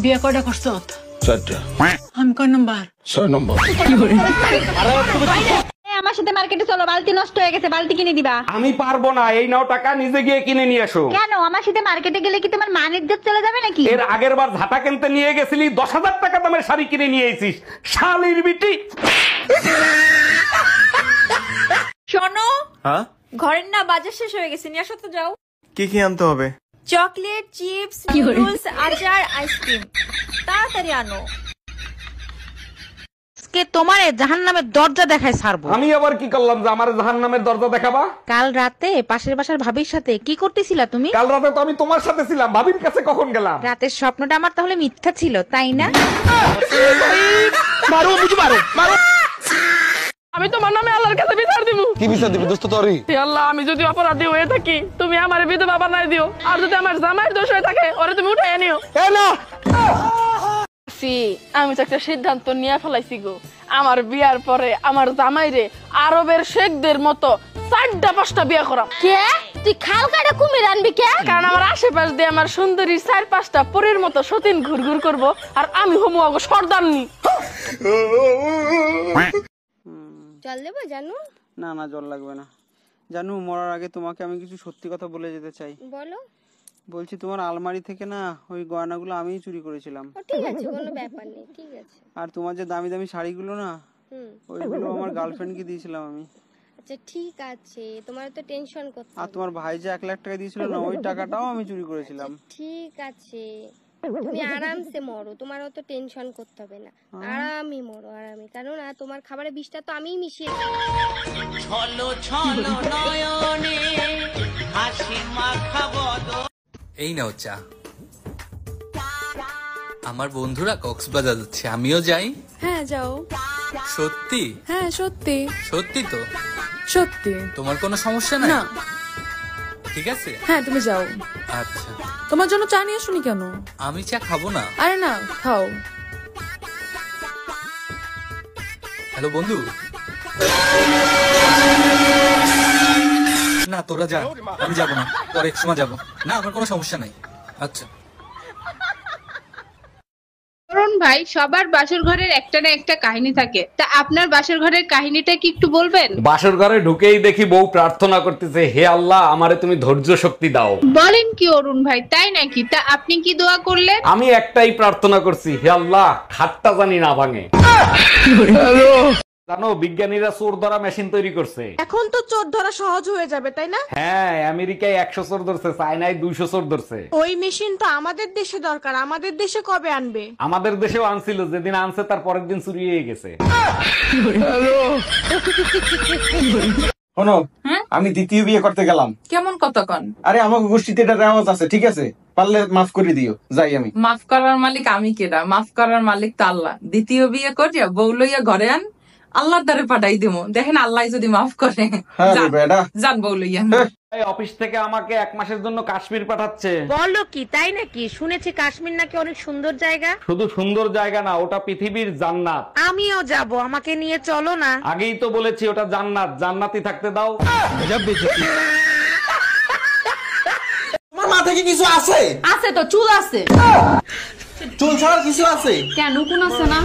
বিয়ে কয়টা করছ? 4টা। আমি কয় নাম্বার? 6 নম্বর। আমার সাথে মার্কেটে চলো, বালতি নষ্ট হয়ে গেছে, বালতি কিনে দিবা। আমি পারবো না, এই নাও টাকা, নিজে গিয়ে কিনে নিয়ে এসো। কেন? আমার সাথে মার্কেটে গেলে কি তোমার মান ইজ্জত চলে যাবে নাকি? এর আগের বার ঝাঁটা কিনতে নিয়ে গেছিলি, 10,000 টাকা দামের শাড়ি কিনে নিয়ে এসিস, শালির বিটি। শোনো, হ্যাঁ, ঘরের না বাজার শেষ হয়ে গেছে, নিয়ে আসো তো যাও। কি কি আনতে হবে? চকলেট, চিপস, নুডলস, আচার, আইসক্রিম, তাড়াতাড়ি আনো। তোমারে জাহান্নামের দরজা দেখায় ছাড়বো। আমি আবার কি করলাম যে আমার জাহান্নামের দরজা দেখাবা? কাল রাতে পাশের বাসার ভাবির সাথে কি করতেছিলা তুমি? কাল রাতে তো আমি তোমার সাথে ছিলাম, ভাবির কাছে কখন গেলাম? রাতের স্বপ্নটা আমার তাহলে মিথ্যা ছিল, তাই না? মারো বুঝি, মারো মারো। আমি তোমার নামে আল্লাহর কাছে বিচার দিব। কি বিচার দিবি দোস্ত তোরই? হে আল্লাহ, আমি যদি অপরাধী হয়ে থাকি তুমি আমার বিধবা বানাই দিও, আর যদি আমার জামাইয়ের দোষ হয়ে থাকে ওরে তুমি উঠাই নিও। এ না, আমি তো একটা সিদ্ধান্ত নিয়ে ফেলাইছি গো, আমার বিয়ার পরে আমার জামাইরে আরবের শেখদের মতো 4টা-5টা বিয়ে করা। কে? তুই খাল কাটা কুমির আনবি কে? কারণ আমার আশেপাশ দিয়ে আমার সুন্দরী 4-5টা পরীর মতো সতীন ঘুরঘুর করবো, আর আমি হমু আগো সর্দারনি। জল দেবো জানু? না না, জল লাগবে না। জানু, মরার আগে তোমাকে আমি কিছু সত্যি কথা বলে যেতে চাই। বলো। বলছি, তোমার আলমারি থেকে না ওই গয়নাগুলো আমিই চুরি করেছিলাম। ঠিক আছে, কোনো ব্যাপার নেই, ঠিক আছে। আর তোমার যে দামি দামি শাড়িগুলো না, ওইগুলো আমার গার্লফ্রেন্ডকে দিয়েছিলাম আমি। আচ্ছা ঠিক আছে, তোমার তো টেনশন করতে। আর তোমার ভাই যে 1 লাখ টাকা দিয়েছিল না, ওই টাকাটাও আমি চুরি করেছিলাম। ঠিক আছে, তুমি আরামসে মরো, তোমার অত টেনশন করতে হবে না, আরামই মরো, আরামে। কারণ তোমার খাবারে বিষটা তো আমিই মিশিয়ে এই নাও চা। আমার বন্ধুরা কক্সবাজার যাচ্ছে, আমিও যাই। হ্যাঁ যাও। সত্যি? হ্যাঁ সত্যি। সত্যি তো? সত্যি। তোমার কোনো সমস্যা নাই? না। ঠিক আছে। হ্যাঁ তুমি যাও। আচ্ছা। তোমার জন্য চা নিয়ে আসুনি কেন? আমি চা খাবো না। আরে না, খাও। হ্যালো বন্ধু। না তোরা যা, আমি যাবো না, পরে এক সময় যাবো। না আমার কোনো সমস্যা নাই। আচ্ছা। অরুণ ভাই, সবার বাসর ঘরের একটা না একটা কাহিনী থাকে, তা আপনার বাসর ঘরের কাহিনীটা কি একটু বলবেন? বাসর ঘরে ঢুকেই দেখি বউ প্রার্থনা করতেছে, হে আল্লাহ আমারে তুমি ধৈর্য শক্তি দাও। বলেন কি অরুণ ভাই, তাই নাকি? তা আপনি কি দোয়া করলেন? আমি একটাই প্রার্থনা করছি, হে আল্লাহ খাটটা জানি না ভাঙে। জানো বিজ্ঞানীরা চোর ধরা মেশিন তৈরি করছে। এখন তো চোর ধরা সহজ হয়ে যাবে, তাই না? হ্যাঁ, আমেরিকায় 100 চোর ধরছে, চায়নায় 200 চোর ধরছে। ওই মেশিন তো আমাদের দেশে দরকার, আমাদের দেশে কবে আনবে? আমাদের দেশেও আনছিল, যেদিন আনছে তার পরের দিন চুরি হয়ে গেছে। শোনো, আমি দ্বিতীয় বিয়ে করতে গেলাম। কেমন কতক্ষণ? আরে আমাকে গোষ্ঠীতে এটা রেওয়াজ আছে, ঠিক আছে? পারলে মাফ করে দিও, যাই আমি। মাফ করার মালিক আমি কেডা? মাফ করার মালিক তো আল্লাহ। দ্বিতীয় বিয়ে করিয়া বউ লইয়া ঘরে আন, আল্লাহর দ্বারে পাঠাই দেবো, দেখেন আল্লাহ যদি মাফ করে। যান বউ লইয়া। অফিস থেকে আমাকে 1 মাসের জন্য কাশ্মীর পাঠাচ্ছে। বলো কি, তাই নাকি? শুনেছি কাশ্মীর নাকি অনেক সুন্দর জায়গা। শুধু সুন্দর জায়গা না, ওটা পৃথিবীর জান্নাত। আমিও যাব, আমাকে নিয়ে চলো না। আগেই তো বলেছি ওটা জান্নাত, জান্নাতি থাকতে দাও। তোমার মাথায় কি কিছু আছে? আছে তো, চুল আছে। চুল ছাড়া কিছু আছে? কেন, কোন আছে না?